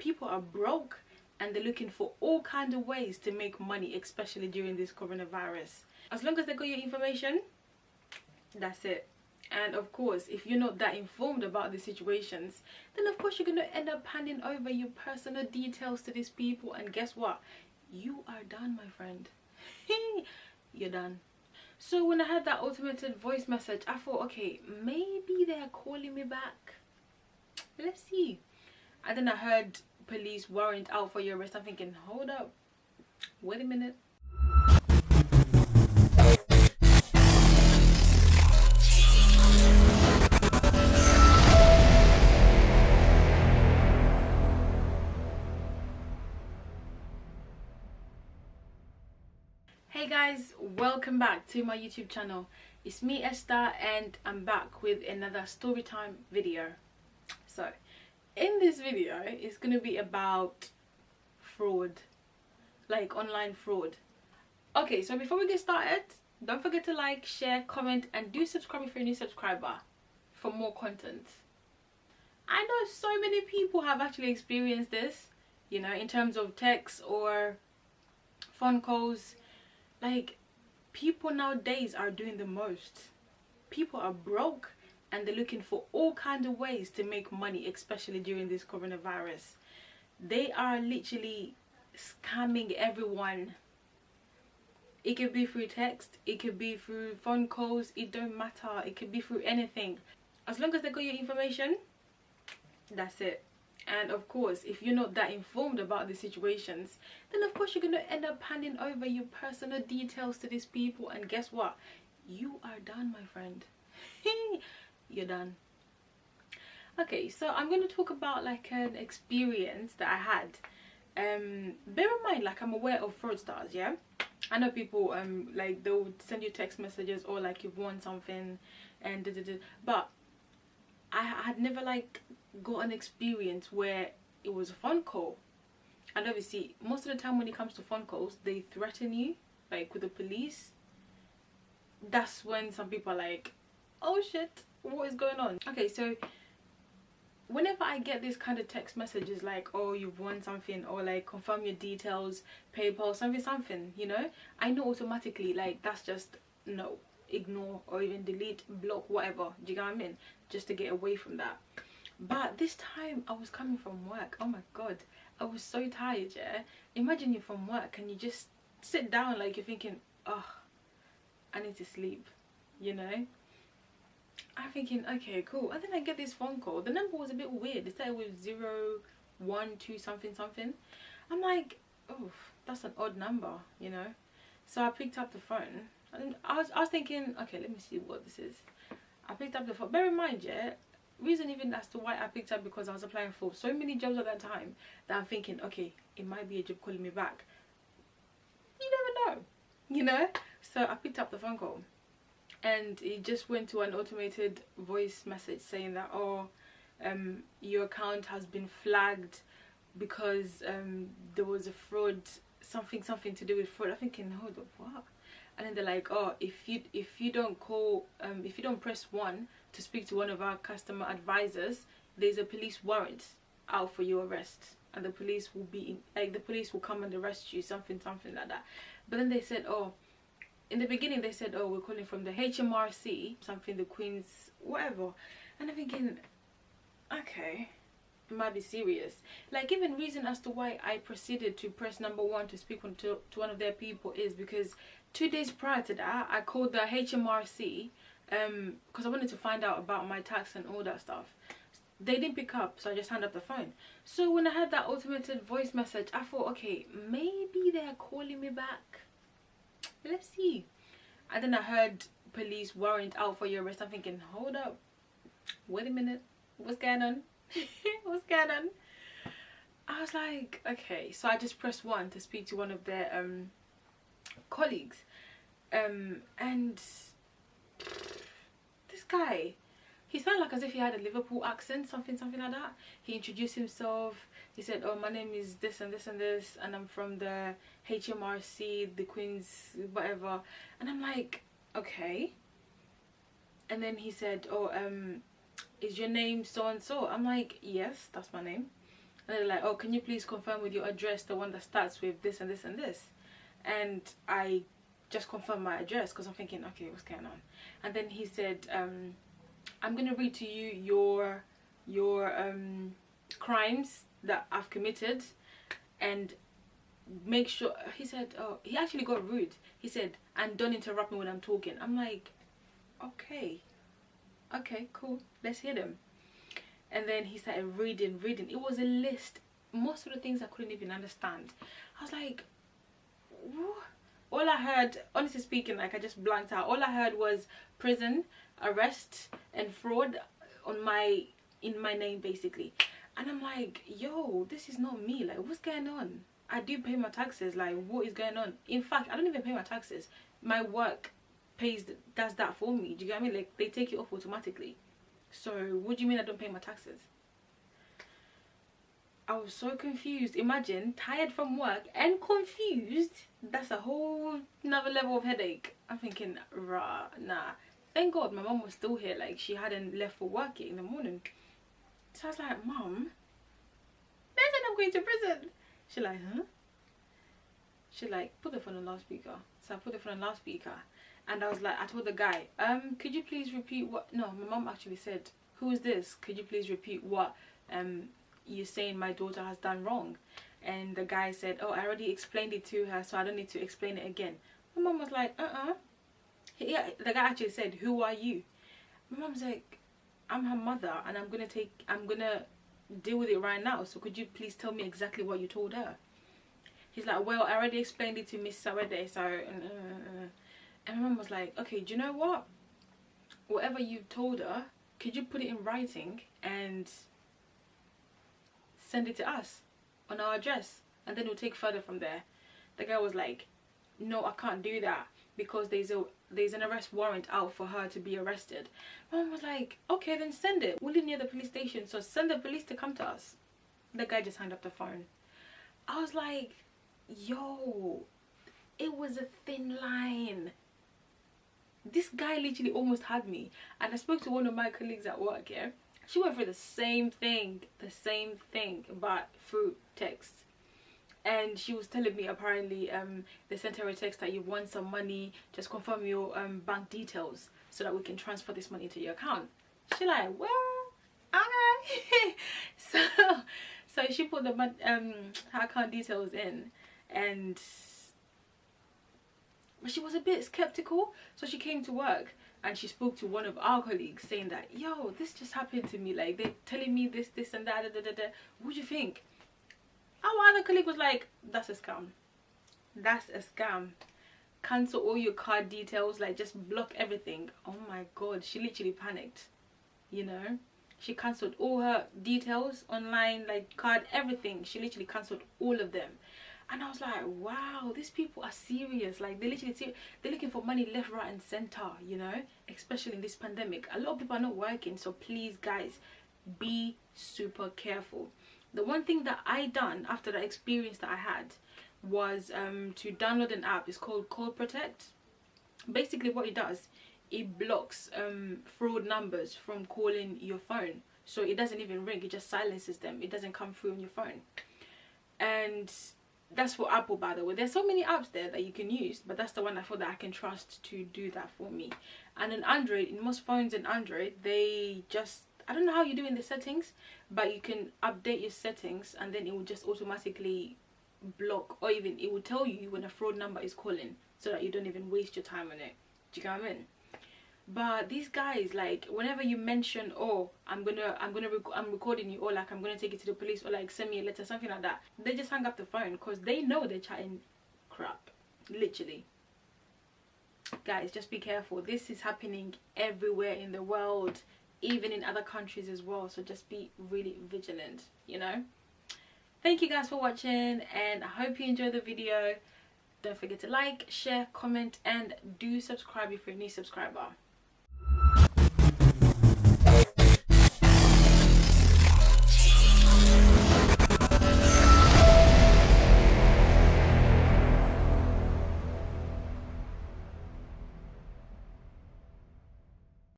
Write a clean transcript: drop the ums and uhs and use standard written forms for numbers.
people are broke and they're looking for all kinds of ways to make money, especially during this coronavirus. As long as they got your information, that's it. And of course, if you're not that informed about the situations, then of course you're going to end up handing over your personal details to these people, and guess what? You are done, my friend. You're done. So when I had that automated voice message, I thought, okay, maybe they're calling me back. Let's see. And then I heard police warrant out for your arrest. I'm thinking, hold up, wait a minute. Hey guys, welcome back to my YouTube channel. It's me, Esther, and I'm back with another story time video. So in this video, it's going to be about fraud, like online fraud. Okay, so before we get started, don't forget to like, share, comment, and do subscribe if you're a new subscriber for more content. I know so many people have actually experienced this, you know, in terms of texts or phone calls. Like, people nowadays are doing the most. People are broke and they're looking for all kinds of ways to make money, especially during this coronavirus. They are literally scamming everyone. It could be through text, it could be through phone calls, it don't matter. It could be through anything. As long as they got your information, that's it. And of course, if you're not that informed about the situations, then of course you're going to end up handing over your personal details to these people, and guess what? You are done, my friend. You're done. Okay, so I'm going to talk about like an experience that I had. Bear in mind, like, I'm aware of fraudsters, yeah? I know people like they'll send you text messages or like you've won something and but I had never like got an experience where it was a phone call. And obviously most of the time when it comes to phone calls, they threaten you, like with the police. That's when some people are like, oh shit, what is going on? Okay, so whenever I get this kind of text messages like, oh, you've won something, or like confirm your details, PayPal, something, you know, I know automatically like that's just no, ignore or even delete, block, whatever. Do you get what I mean? Just to get away from that. But this time I was coming from work. Oh my god, I was so tired, yeah? Imagine you're from work and you just sit down like you're thinking, oh, I need to sleep, you know? I'm thinking, okay, cool. And then I get this phone call. The number was a bit weird. It started with 012 something. I'm like, oh, that's an odd number, you know? So I picked up the phone and I was thinking, okay, let me see what this is. I picked up the phone. Bear in mind, yeah, reason even as to why I picked up, because I was applying for so many jobs at that time that I'm thinking, okay, it might be a job calling me back. You never know, you know? So I picked up the phone call and it just went to an automated voice message saying that, oh, your account has been flagged because there was a fraud, something to do with fraud. I'm thinking, hold up, what? And then they're like, oh, if you don't call, if you don't press 1 to speak to one of our customer advisors, there's a police warrant out for your arrest, and the police will be like, the police will come and arrest you, something like that. But then they said, oh, in the beginning they said, oh, we're calling from the HMRC, something, the Queen's, whatever. And I'm thinking, okay, it might be serious. Like, even reason as to why I proceeded to press number 1 to speak to one of their people is because 2 days prior to that I called the HMRC because I wanted to find out about my tax and all that stuff. They didn't pick up, so I just hung up the phone. So when I had that automated voice message, I thought, okay, maybe they're calling me back. Let's see. And then I heard police warrant out for your arrest. I'm thinking, hold up, wait a minute, what's going on? What's going on? I was like, okay. So I just pressed 1 to speak to one of their colleagues, and this guy, he sounded like as if he had a Liverpool accent, something like that. He introduced himself. He said, oh, my name is this and this and this, and I'm from the HMRC, the Queen's, whatever. And I'm like, okay. And then he said, oh, is your name so and so? I'm like, yes, that's my name. and they're like, oh, can you please confirm with your address the one that starts with this and this and this? And I just confirmed my address because I'm thinking, okay, what's going on? And then he said, I'm gonna read to you your crimes that I've committed, and make sure, he said, oh, he actually got rude. He said, and don't interrupt me when I'm talking. I'm like, okay, cool, let's hear them. And then he started reading. It was a list, most of the things I couldn't even understand. I was like, what? All I heard, honestly speaking, like I just blanked out. All I heard was prison, arrest, and fraud in my name basically. And I'm like, yo, this is not me. Like, what's going on? I do pay my taxes. Like, what is going on? In fact, I don't even pay my taxes. My work does that for me. Do you get what I mean? Like, they take it off automatically. So what do you mean I don't pay my taxes? I was so confused. Imagine, tired from work and confused. That's a whole another level of headache. I'm thinking, rah, nah. Thank God my mum was still here. Like, she hadn't left for work yet in the morning. So I was like, Mum, they said I'm going to prison. She like, huh? She like, put the phone on loudspeaker. So I put the phone on loudspeaker. And I was like, I told the guy, could you please repeat what? No, my mum actually said, who is this? Could you please repeat what you're saying my daughter has done wrong? And the guy said, oh, I already explained it to her, so I don't need to explain it again. My mum was like, yeah, the guy actually said, who are you? My mum's like, I'm her mother, and I'm gonna deal with it right now, so could you please tell me exactly what you told her? He's like, well, I already explained it to Miss Sawede, so and my mum was like, okay, do you know what, whatever you told her, could you put it in writing and send it to us on our address, and then we'll take further from there. The guy was like, no, I can't do that because there's an arrest warrant out for her to be arrested. Mom was like, okay, then send it. We live near the police station, so send the police to come to us. The guy just hung up the phone. I was like, yo, it was a thin line. This guy literally almost had me. And I spoke to one of my colleagues at work, yeah. She went through the same thing, but through text. And she was telling me apparently they sent her a text that you've won some money, just confirm your bank details so that we can transfer this money to your account. She like, well, alright. so she put the her account details in, but she was a bit skeptical, so she came to work and she spoke to one of our colleagues saying that, yo, this just happened to me, like they're telling me this and that, what do you think? Our other colleague was like, that's a scam. That's a scam. Cancel all your card details, like just block everything. Oh my God, she literally panicked, you know. She cancelled all her details, online, like card, everything. She literally cancelled all of them. And I was like, wow, these people are serious. Like, they're literally they're looking for money left, right and center, you know, especially in this pandemic. A lot of people are not working, so please guys, be super careful. The one thing that I done after that experience that I had was to download an app. It's called Call Protect. Basically what it does, it blocks fraud numbers from calling your phone. So it doesn't even ring, it just silences them. It doesn't come through on your phone. And that's for Apple, by the way. There's so many apps there that you can use, but that's the one I thought that I can trust to do that for me. And on Android, in most phones in Android, they just, I don't know how you do in the settings, but you can update your settings and then it will just automatically block, or even it will tell you when a fraud number is calling, so that you don't even waste your time on it. Do you get what I mean? But these guys, like, whenever you mention, oh, I'm recording you, or like I'm gonna take it to the police, or like send me a letter, something like that, they just hang up the phone because they know they're chatting crap, literally. Guys, just be careful. This is happening everywhere in the world, even in other countries as well, so just be really vigilant, you know. Thank you guys for watching, and I hope you enjoyed the video. Don't forget to like, share, comment, and do subscribe if you're a new subscriber.